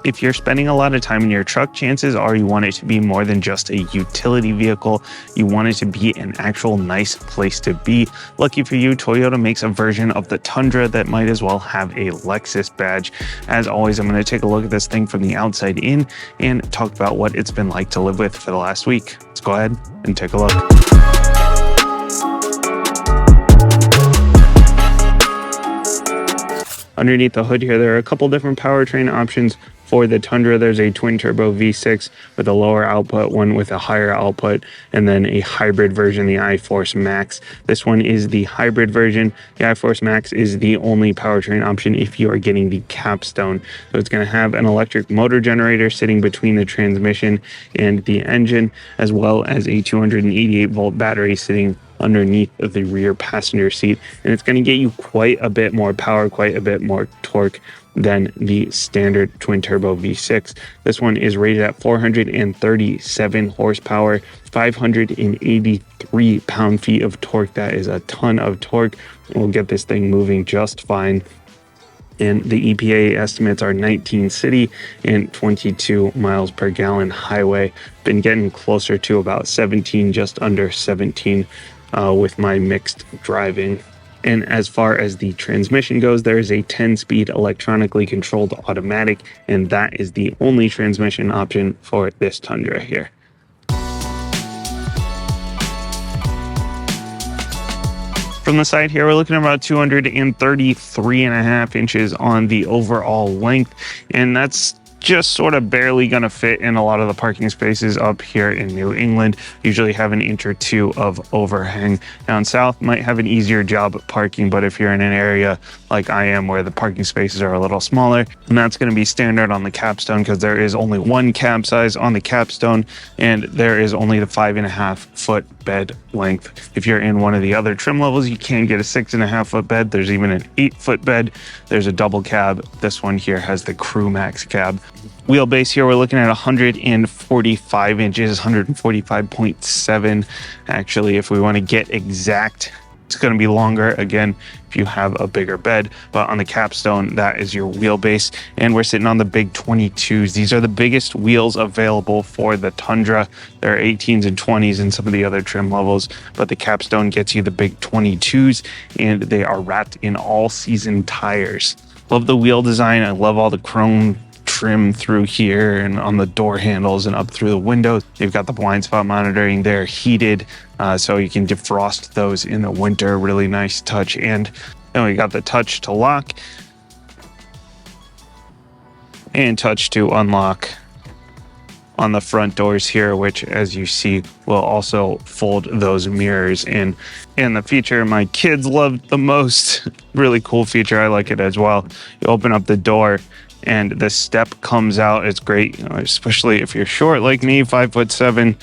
If you're spending a lot of time in your truck, chances are you want it to be more than just a utility vehicle. You want it to be an actual nice place to be. Lucky for you, Toyota makes a version of the Tundra that might as well have a Lexus badge. As always, I'm going to take a look at this thing from the outside in and talk about what it's been like to live with for the last week. Let's go ahead and take a look. Underneath the hood here, there are a couple different powertrain options for the Tundra. There's a twin turbo V6 with a lower output, one with a higher output, and then a hybrid version, the iForce Max. This one is the hybrid version. The iForce Max is the only powertrain option if you are getting the Capstone. So it's going to have an electric motor generator sitting between the transmission and the engine, as well as a 288 volt battery sitting underneath the rear passenger seat, and it's going to get you quite a bit more power, quite a bit more torque than the standard twin turbo V6. This one is rated at 437 horsepower, 583 pound-feet of torque. That is a ton of torque. We'll get this thing moving just fine. And the EPA estimates are 19 city and 22 miles per gallon highway. Been getting closer to about 17, just under 17 with my mixed driving. And as far as the transmission goes, there is a 10-speed electronically controlled automatic, and that is the only transmission option for this Tundra here. From the side here, we're looking at about 233.5 inches on the overall length, and that's just sort of barely going to fit in a lot of the parking spaces up here in New England. Usually have an inch or two of overhang. Down south might have an easier job at parking, but if you're in an area like I am where the parking spaces are a little smaller, and that's going to be standard on the Capstone because there is only one cab size on the Capstone, and there is only the 5.5 foot bed length. If you're in one of the other trim levels, you can get a 6.5 foot bed. There's even an 8 foot bed. There's a double cab. This one here has the CrewMax cab. Wheelbase here, we're looking at 145 inches, 145.7 actually. If we want to get exact, it's going to be longer again if you have a bigger bed, but on the Capstone, that is your wheelbase. And we're sitting on the big 22s. These are the biggest wheels available for the Tundra. There are 18s and 20s in some of the other trim levels, but the Capstone gets you the big 22s, and they are wrapped in all-season tires. Love the wheel design. I love all the chrome trim through here and on the door handles and up through the windows. You've got the blind spot monitoring. They're heated, so you can defrost those in the winter. Really nice touch. And then we got the touch to lock and touch to unlock on the front doors here, which, as you see, will also fold those mirrors in. And the feature my kids loved the most, really cool feature, I like it as well. You open up the door and the step comes out. It's great, especially if you're short like me, 5'7".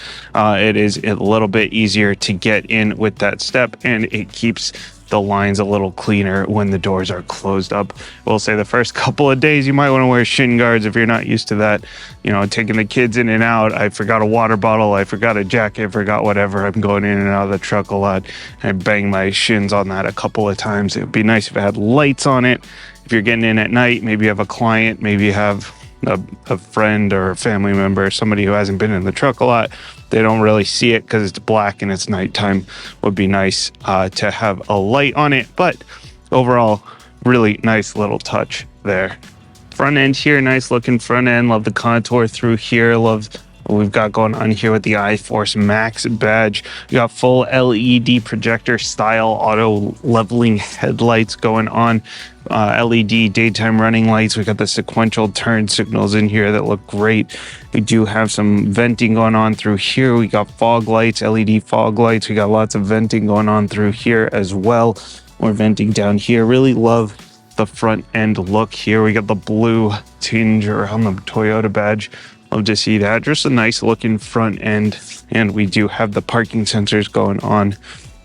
It is a little bit easier to get in with that step, and it keeps the lines a little cleaner when the doors are closed up. We'll say the first couple of days you might want to wear shin guards if you're not used to that. You know, taking the kids in and out. I forgot a water bottle, I forgot a jacket, forgot whatever. I'm going in and out of the truck a lot. I banged my shins on that a couple of times. It would be nice if it had lights on it. If you're getting in at night, maybe you have a client, maybe you have a friend or a family member, somebody who hasn't been in the truck a lot, they don't really see it because it's black and it's nighttime. Would be nice to have a light on it, but overall, really nice little touch there. Front end here, nice looking front end. Love the contour through here. Love what we've got going on here with the iForce Max badge. We got full LED projector style auto leveling headlights going on. LED daytime running lights. We got the sequential turn signals in here that look great. We do have some venting going on through here. We got fog lights, LED fog lights. We got lots of venting going on through here as well. More venting down here. Really love the front end look here. We got the blue tinge around the Toyota badge. Love to see that. Just a nice looking front end. And we do have the parking sensors going on.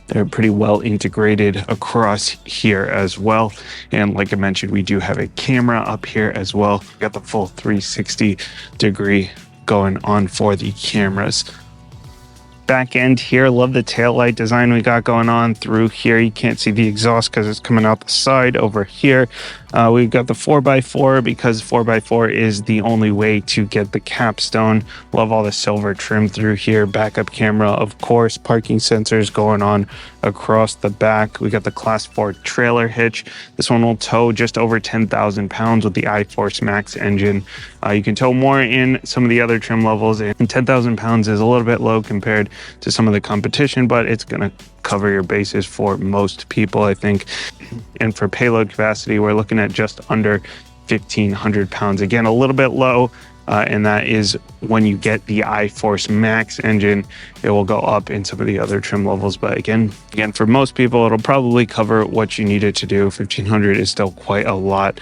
They're pretty well integrated across here as well. And like I mentioned, we do have a camera up here as well. We got the full 360 degree going on for the cameras. Back end here, love the taillight design we got going on through here. You can't see the exhaust because it's coming out the side over here. We've got the 4x4 because 4x4 is the only way to get the Capstone. Love all the silver trim through here. Backup camera, of course. Parking sensors going on across the back. We got the Class 4 trailer hitch. This one will tow just over 10,000 pounds with the iForce Max engine. You can tow more in some of the other trim levels, and 10,000 pounds is a little bit low compared to some of the competition, but it's going to cover your bases for most people, I think. And for payload capacity, we're looking at just under 1,500 pounds. Again, a little bit low, and that is when you get the iForce Max engine. It will go up in some of the other trim levels, but again, for most people, it'll probably cover what you need it to do. 1,500 is still quite a lot.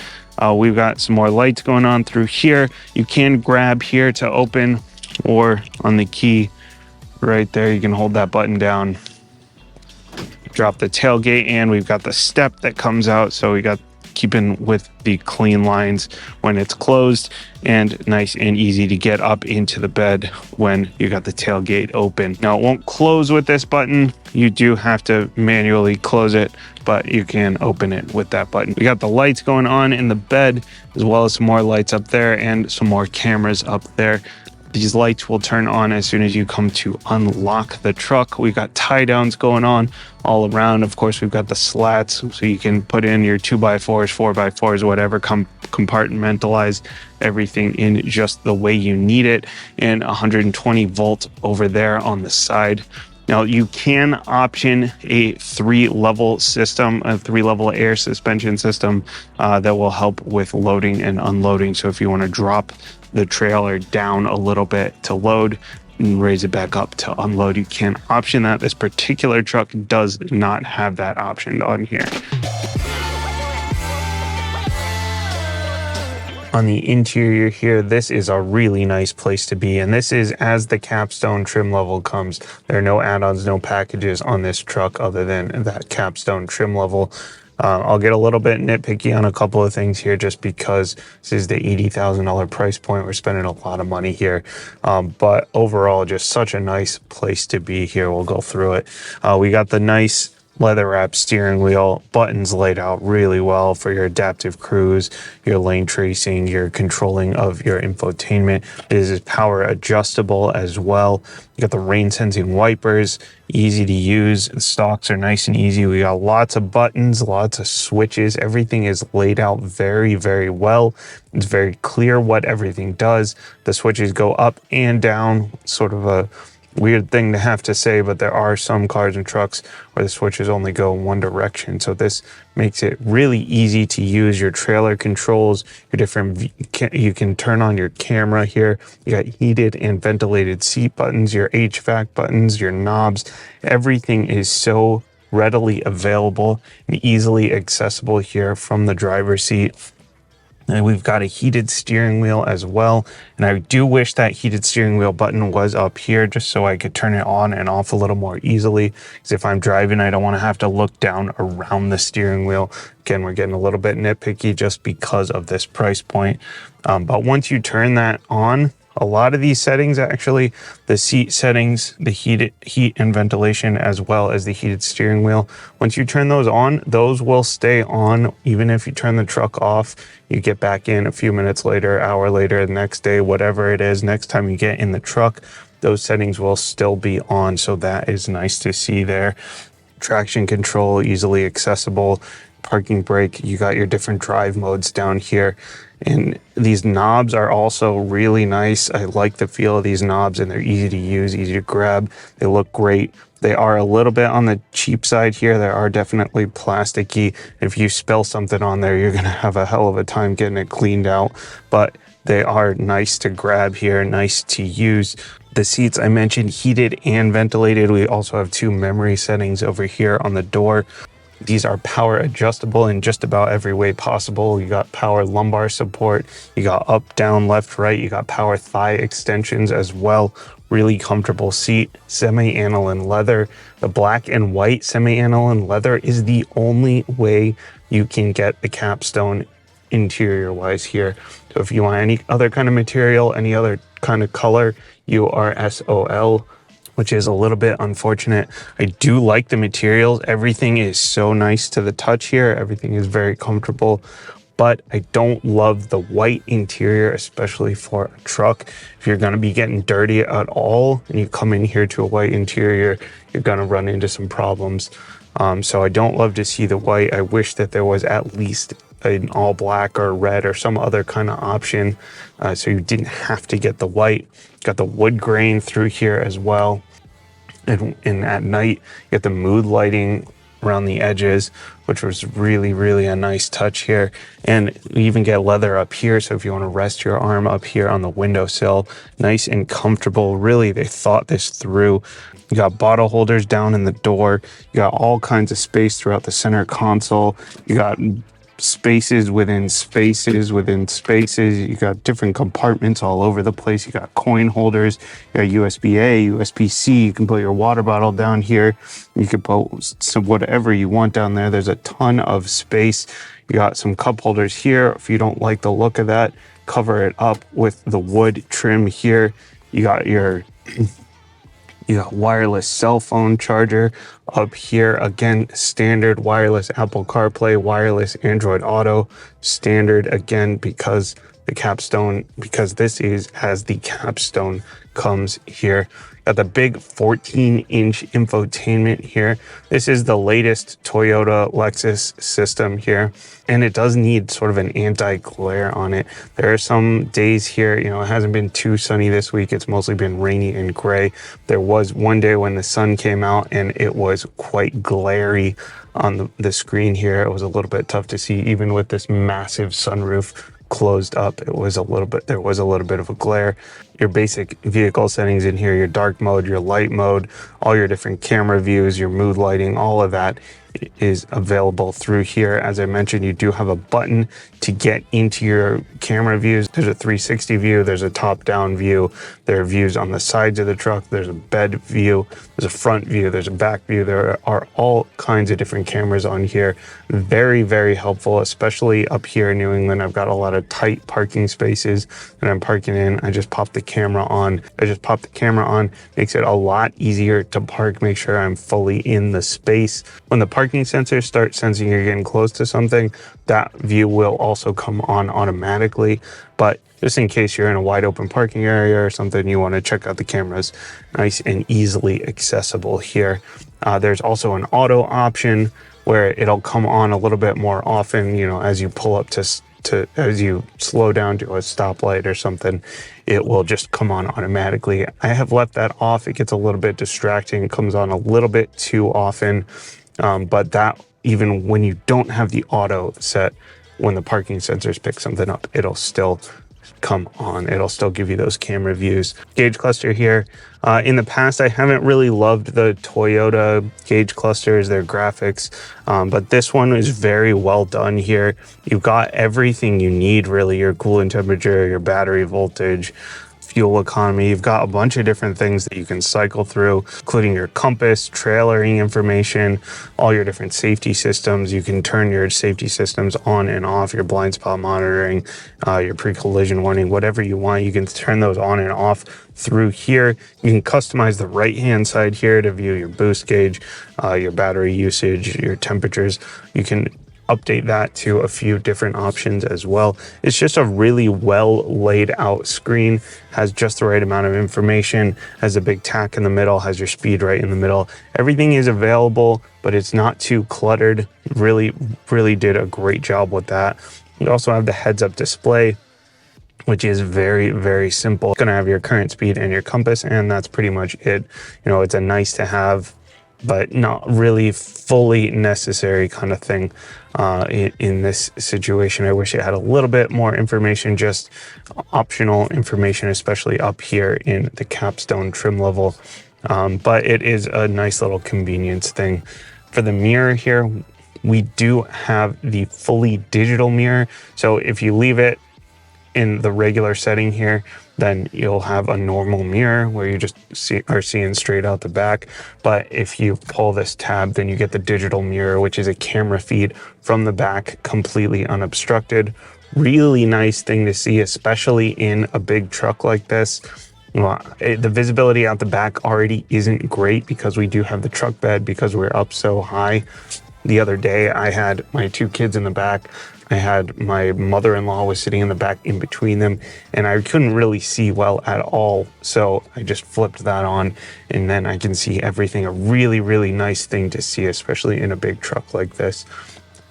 We've got some more lights going on through here. You can grab here to open, or on the key right there, you can hold that button down, drop the tailgate, and we've got the step that comes out. So we got keeping with the clean lines when it's closed, and nice and easy to get up into the bed when you got the tailgate open. Now, it won't close with this button. You do have to manually close it, but you can open it with that button. We got the lights going on in the bed, as well as some more lights up there and some more cameras up there. These lights will turn on as soon as you come to unlock the truck. We've got tie downs going on all around. Of course, we've got the slats, so you can put in your 2x4s, 4x4s, whatever, compartmentalize everything in just the way you need it. And 120 volt over there on the side. Now, you can option a 3-level system, a 3-level air suspension system that will help with loading and unloading. So if you want to drop the trailer down a little bit to load and raise it back up to unload, you can option that. This particular truck does not have that option on here. On the interior here, this is a really nice place to be, and this is as the Capstone trim level comes. There are no add-ons, no packages on this truck other than that Capstone trim level. I'll get a little bit nitpicky on a couple of things here just because this is the $80,000 price point. We're spending a lot of money here. But overall, just such a nice place to be here. We'll go through it. We got the nice leather wrap steering wheel, buttons laid out really well for your adaptive cruise, your lane tracing, your controlling of your infotainment. It is power adjustable as well. You got the rain sensing wipers, easy to use. The stalks are nice and easy. We got lots of buttons, lots of switches. Everything is laid out very, very well. It's very clear what everything does. The switches go up and down, sort of a weird thing to have to say, but there are some cars and trucks where the switches only go in one direction. So this makes it really easy to use. Your trailer controls, your different, you can turn on your camera here. You got heated and ventilated seat buttons, your HVAC buttons, your knobs. Everything is so readily available and easily accessible here from the driver's seat. And we've got a heated steering wheel as well. And I do wish that heated steering wheel button was up here just so I could turn it on and off a little more easily. Because if I'm driving, I don't want to have to look down around the steering wheel. Again, we're getting a little bit nitpicky just because of this price point. But once you turn that on, a lot of these settings, actually, the seat settings, the heat and ventilation, as well as the heated steering wheel, once you turn those on, those will stay on. Even if you turn the truck off, you get back in a few minutes later, hour later, the next day, whatever it is, next time you get in the truck, those settings will still be on. So that is nice to see there. Traction control, easily accessible. Parking brake, you got your different drive modes down here. And these knobs are also really nice. I like the feel of these knobs, and they're easy to use, easy to grab. They look great. They are a little bit on the cheap side here. They are definitely plasticky. If you spill something on there, you're going to have a hell of a time getting it cleaned out. But they are nice to grab here, nice to use. The seats I mentioned, heated and ventilated. We also have 2 memory settings over here on the door. These are power adjustable in just about every way possible. You got power lumbar support, you got up, down, left, right, you got power thigh extensions as well. Really comfortable seat, semi-aniline leather. The black and white semi-aniline leather is the only way you can get the Capstone interior wise here. So if you want any other kind of material, any other kind of color, you are SOL, which is a little bit unfortunate. I do like the materials. Everything is so nice to the touch here. Everything is very comfortable. but I don't love the white interior, especially for a truck. If you're gonna be getting dirty at all and you come in here to a white interior, you're gonna run into some problems. So I don't love to see the white. I wish that there was at least an all black or red or some other kind of option, so you didn't have to get the white. Got the wood grain through here as well. And at night, you get the mood lighting around the edges, which was really a nice touch here. And you even get leather up here, so if you want to rest your arm up here on the windowsill, nice and comfortable. Really, they thought this through. You got bottle holders down in the door. You got all kinds of space throughout the center console. You got spaces within spaces within spaces. You got different compartments all over the place. You got coin holders. You got USB-A, USB-C. You can put your water bottle down here. You can put some whatever you want down there. There's a ton of space. You got some cup holders here. If you don't like the look of that, cover it up with the wood trim here. You got your wireless cell phone charger up here. Again, standard wireless Apple CarPlay, wireless Android Auto, standard again because this is as the Capstone comes here. Got the big 14-inch infotainment here. This is the latest Toyota Lexus system here, and it does need sort of an anti-glare on it. There are some days here, it hasn't been too sunny this week. It's mostly been rainy and gray. There was one day when the sun came out and it was quite glary on the screen here. It was a little bit tough to see, even with this massive sunroof closed up. There was a little bit of a glare. Your basic vehicle settings in here, your dark mode, your light mode, all your different camera views, your mood lighting, all of that is available through here. As I mentioned, you do have a button to get into your camera views. There's a 360 view, there's a top-down view, there are views on the sides of the truck, there's a bed view, there's a front view, there's a back view. There are all kinds of different cameras on here. Very helpful, especially up here in New England. I've got a lot of tight parking spaces that I'm parking in. I just pop the camera on. Makes it a lot easier to park, make sure I'm fully in the space. When the parking sensors start sensing you're getting close to something, that view will also come on automatically. But just in case you're in a wide open parking area or something, you want to check out the cameras, nice and easily accessible here. There's also an auto option where it'll come on a little bit more often, as you pull up as you slow down to a stoplight or something, it will just come on automatically. I have left that off. It gets a little bit distracting. It comes on a little bit too often. But that, even when you don't have the auto set, when the parking sensors pick something up, it'll still come on. It'll still give you those camera views. Gauge cluster here. In the past, I haven't really loved the Toyota gauge clusters, their graphics, but this one is very well done here. You've got everything you need, really, your coolant temperature, your battery voltage, fuel economy. You've got a bunch of different things that you can cycle through, including your compass, trailering information, all your different safety systems. You can turn your safety systems on and off, your blind spot monitoring, your pre-collision warning, whatever you want. You can turn those on and off through here. You can customize the right-hand side here to view your boost gauge, your battery usage, your temperatures. You can update that to a few different options as well. It's just a really well laid out screen, has just the right amount of information, has a big tack in the middle, has your speed right in the middle. Everything is available, but it's not too cluttered. Really did a great job with that. You also have the heads up display, which is very simple. It's going to have your current speed and your compass, and that's pretty much it. It's a nice to have, but not really fully necessary kind of thing in this situation. I wish it had a little bit more information, just optional information, especially up here in the Capstone trim level. But it is a nice little convenience thing. For the mirror here, we do have the fully digital mirror. So if you leave it in the regular setting here, then you'll have a normal mirror where you just are seeing straight out the back. But if you pull this tab, then you get the digital mirror, which is a camera feed from the back, completely unobstructed. Really nice thing to see, especially in a big truck like this. The visibility out the back already isn't great because we do have the truck bed because we're up so high. The other day, I had my two kids in the back. I had my mother-in-law was sitting in the back in between them, and I couldn't really see well at all. So I just flipped that on, and then I can see everything. A really, really nice thing to see, especially in a big truck like this.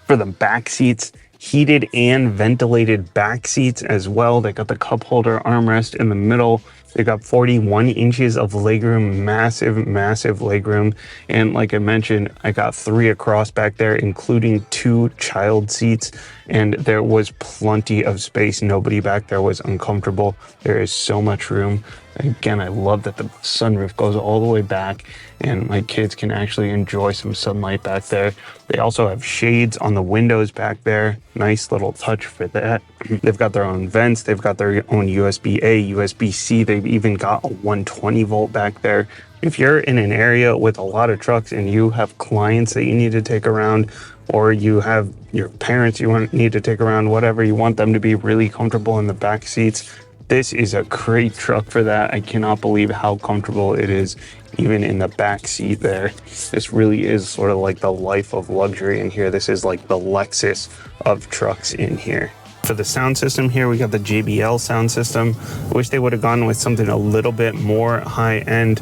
For the back seats, heated and ventilated back seats as well. They got the cup holder armrest in the middle. They got 41 inches of legroom, massive, massive legroom. And like I mentioned, I got 3 across back there, including 2 child seats. And there was plenty of space. Nobody back there was uncomfortable. There is so much room. Again, I love that the sunroof goes all the way back and my kids can actually enjoy some sunlight back there. They also have shades on the windows back there. Nice little touch for that. They've got their own vents. They've got their own USB-A, USB-C. They've even got a 120 volt back there. If you're in an area with a lot of trucks and you have clients that you need to take around, or you have your parents you need to take around, whatever, you want them to be really comfortable in the back seats, this is a great truck for that. I cannot believe how comfortable it is, even in the back seat there. This really is sort of like the life of luxury in here. This is like the Lexus of trucks in here. For the sound system here, we got the JBL sound system. I wish they would have gone with something a little bit more high end,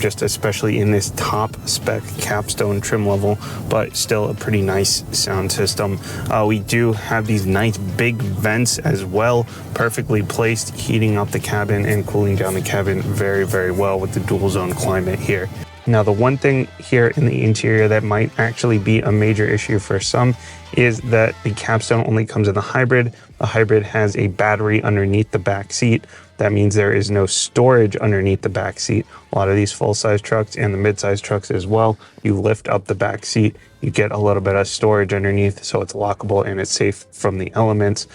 just especially in this top spec capstone trim level, but still a pretty nice sound system. We do have these nice big vents as well, perfectly placed, heating up the cabin and cooling down the cabin very, very well with the dual zone climate here. Now, the one thing here in the interior that might actually be a major issue for some is that the Capstone only comes in the hybrid. The hybrid has a battery underneath the back seat. That means there is no storage underneath the back seat. A lot of these full-size trucks and the mid-size trucks as well, you lift up the back seat, you get a little bit of storage underneath, so it's lockable and it's safe from the elements.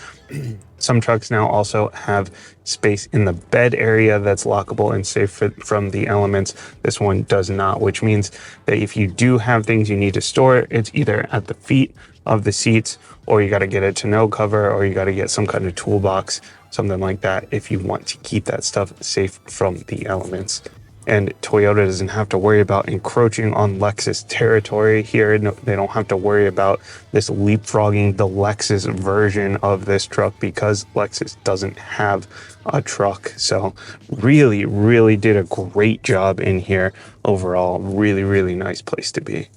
Some trucks now also have space in the bed area that's lockable and safe from the elements. This one does not, which means that if you do have things you need to store, it's either at the feet of the seats, or you got to get a tonneau cover, or you got to get some kind of toolbox, something like that, if you want to keep that stuff safe from the elements. And Toyota doesn't have to worry about encroaching on Lexus territory here. No, they don't have to worry about this leapfrogging the Lexus version of this truck because Lexus doesn't have a truck. So really, really did a great job in here overall. Really, really nice place to be.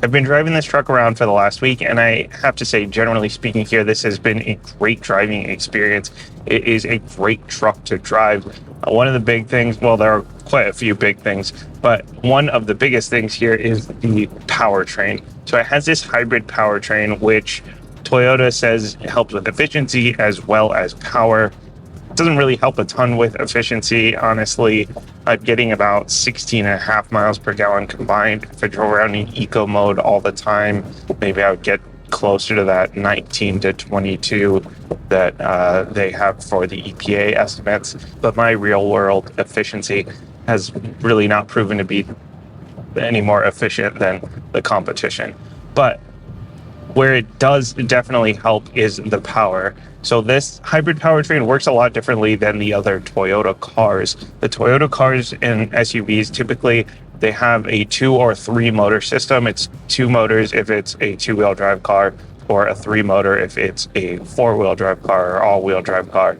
I've been driving this truck around for the last week, and I have to say, generally speaking here, this has been a great driving experience. It is a great truck to drive. One of the big things, well, there are quite a few big things, but one of the biggest things here is the powertrain. So it has this hybrid powertrain, which Toyota says helps with efficiency as well as power. It doesn't really help a ton with efficiency, honestly. I'm getting about 16.5 miles per gallon combined. If I drove around in eco mode all the time, maybe I would get closer to that 19 to 22 that they have for the EPA estimates. But my real world efficiency has really not proven to be any more efficient than the competition. But where it does definitely help is the power. So this hybrid powertrain works a lot differently than the other Toyota cars. The Toyota cars and SUVs, typically they have a 2 or 3 motor system. It's 2 motors if it's a 2-wheel drive car, or a 3 motor if it's a 4-wheel drive car or all-wheel drive car.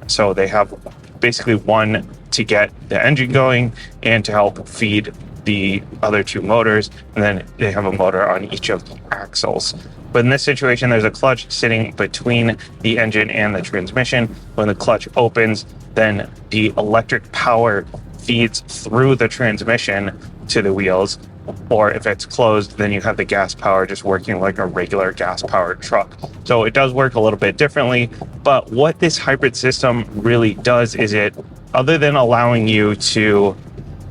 So they have basically one to get the engine going and to help feed the other 2 motors, and then they have a motor on each of the axles. But in this situation, there's a clutch sitting between the engine and the transmission. When the clutch opens, then the electric power feeds through the transmission to the wheels. Or if it's closed, then you have the gas power just working like a regular gas-powered truck. So it does work a little bit differently. But what this hybrid system really does is it, other than allowing you to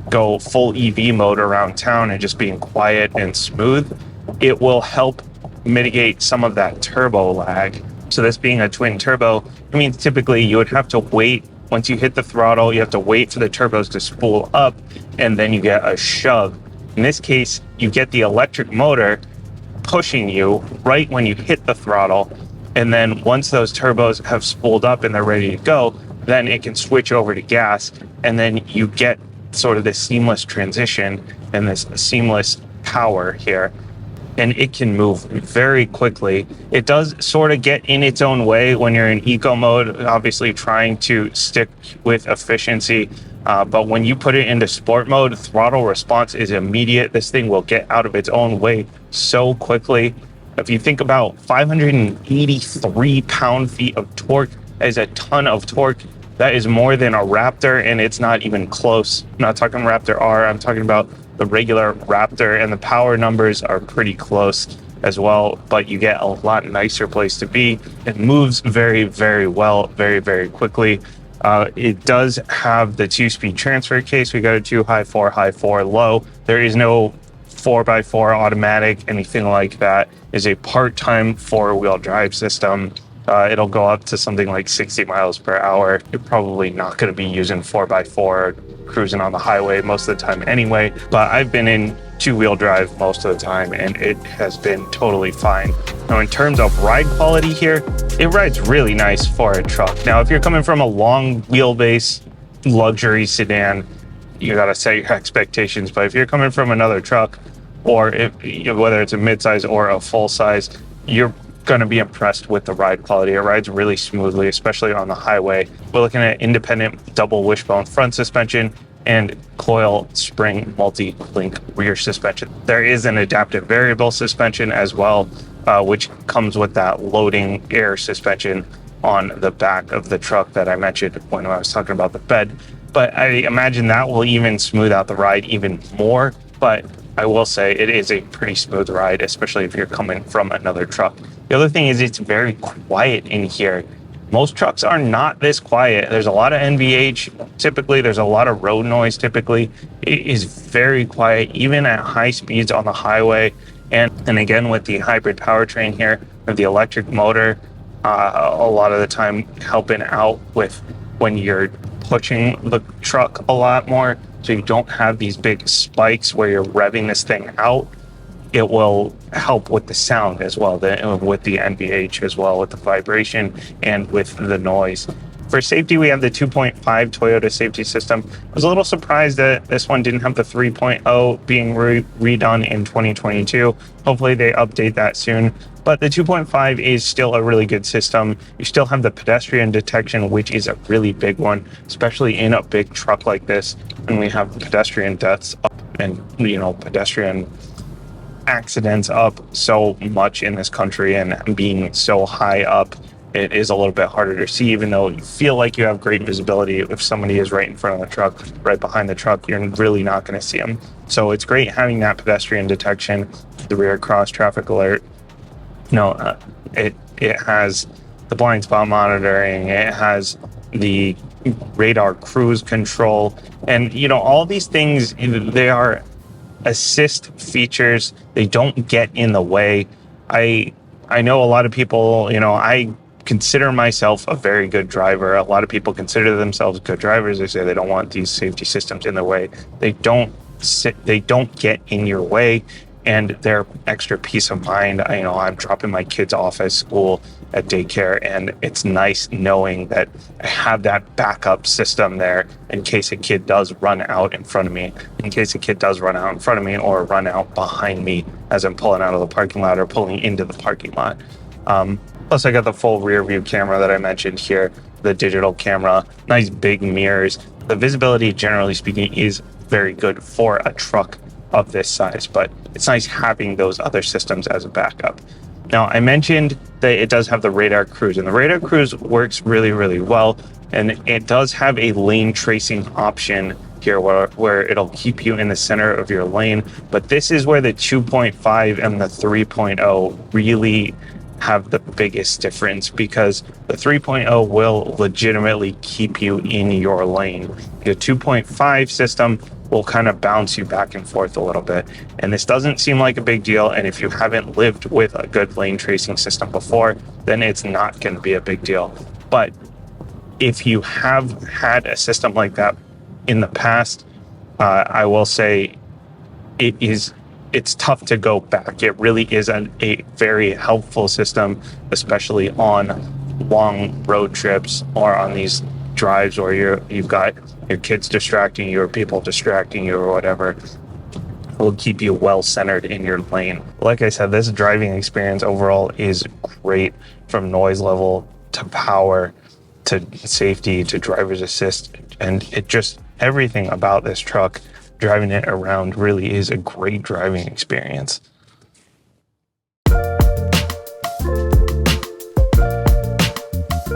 go full EV mode around town and just being quiet and smooth, it will help mitigate some of that turbo lag. So this being a twin turbo, it means typically you would have to wait. Once you hit the throttle, you have to wait for the turbos to spool up, and then you get a shove. In this case, you get the electric motor pushing you right when you hit the throttle, and then once those turbos have spooled up and they're ready to go, then it can switch over to gas, and then you get sort of this seamless transition and this seamless power here. And it can move very quickly. It does sort of get in its own way when you're in eco mode, obviously trying to stick with efficiency. But when you put it into sport mode, throttle response is immediate. This thing will get out of its own way so quickly. If you think about 583 pound-feet of torque, that is a ton of torque. That is more than a Raptor, and it's not even close. I'm not talking Raptor R, I'm talking about the regular Raptor, and the power numbers are pretty close as well, but you get a lot nicer place to be. It moves very, very well, very, very quickly. It does have the 2-speed transfer case. We got a 2 high, 4 high, 4 low. There is no 4x4 automatic, anything like that. Is a part-time 4-wheel drive system. It'll go up to something like 60 miles per hour. You're probably not going to be using 4x4 cruising on the highway most of the time anyway, but I've been in 2-wheel drive most of the time and it has been totally fine. Now, in terms of ride quality here, it rides really nice for a truck. Now, if you're coming from a long wheelbase luxury sedan, you got to set your expectations, but if you're coming from another truck, or if, whether it's a midsize or a full size, you're going to be impressed with the ride quality. It rides really smoothly, especially on the highway. We're looking at independent double wishbone front suspension and coil spring multi-link rear suspension. There is an adaptive variable suspension as well, which comes with that loading air suspension on the back of the truck that I mentioned when I was talking about the bed. But I imagine that will even smooth out the ride even more. But I will say it is a pretty smooth ride, especially if you're coming from another truck. The other thing is it's very quiet in here. Most trucks are not this quiet. There's a lot of NVH typically. There's a lot of road noise typically. It is very quiet, even at high speeds on the highway. And again, with the hybrid powertrain here, with the electric motor, a lot of the time helping out with when you're pushing the truck a lot more, so you don't have these big spikes where you're revving this thing out. It will help with the sound as well, with the NVH as well, with the vibration and with the noise. For safety, we have the 2.5 Toyota safety system. I was a little surprised that this one didn't have the 3.0 being redone in 2022. Hopefully they update that soon. But the 2.5 is still a really good system. You still have the pedestrian detection, which is a really big one, especially in a big truck like this. And we have pedestrian deaths up and, pedestrian accidents up so much in this country, and being so high up, it is a little bit harder to see, even though you feel like you have great visibility. If somebody is right in front of the truck, right behind the truck, you're really not going to see them. So it's great having that pedestrian detection, the rear cross traffic alert. It has the blind spot monitoring, it has the radar cruise control, and all these things, they are assist features. They don't get in the way. I know a lot of people, I consider myself a very good driver. A lot of people consider themselves good drivers. They say they don't want these safety systems in their way. They don't get in your way, and they're extra peace of mind. I'm dropping my kids off at school, at daycare, and it's nice knowing that I have that backup system there in case a kid does run out in front of me, or run out behind me as I'm pulling out of the parking lot or pulling into the parking lot. Plus, I got the full rear view camera that I mentioned here, the digital camera, nice big mirrors. The visibility, generally speaking, is very good for a truck of this size, but it's nice having those other systems as a backup. Now, I mentioned that it does have the radar cruise, and the radar cruise works really, really well, and it does have a lane tracing option here where it'll keep you in the center of your lane. But this is where the 2.5 and the 3.0 really have the biggest difference, because the 3.0 will legitimately keep you in your lane. The 2.5 system will kind of bounce you back and forth a little bit. And this doesn't seem like a big deal. And if you haven't lived with a good lane tracing system before, then it's not going to be a big deal. But if you have had a system like that in the past, I will say it's tough to go back. It really is a very helpful system, especially on long road trips or on these drives where you've got your kids distracting you or people distracting you or whatever. Will keep you well centered in your lane. Like I said, this driving experience overall is great, from noise level to power to safety to driver's assist, and it just, everything about this truck, driving it around, really is a great driving experience.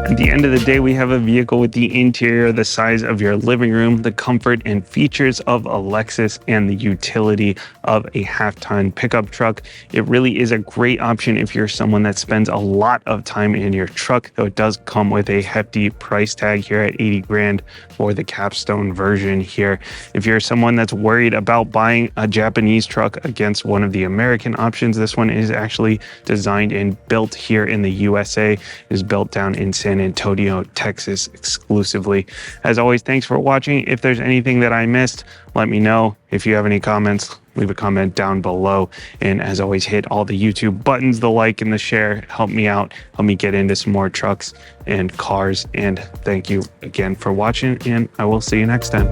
At the end of the day, we have a vehicle with the interior the size of your living room, the comfort and features of a Lexus, and the utility of a half-ton pickup truck. It really is a great option if you're someone that spends a lot of time in your truck, though it does come with a hefty price tag here at 80 grand for the Capstone version here. If you're someone that's worried about buying a Japanese truck against one of the American options, this one is actually designed and built here in the USA. It is built down in San Antonio, Texas exclusively. As always, thanks for watching. If there's anything that I missed, let me know. If you have any comments, leave a comment down below. And as always, hit all the YouTube buttons, the like and the share. Help me out. Help me get into some more trucks and cars. And thank you again for watching, and I will see you next time.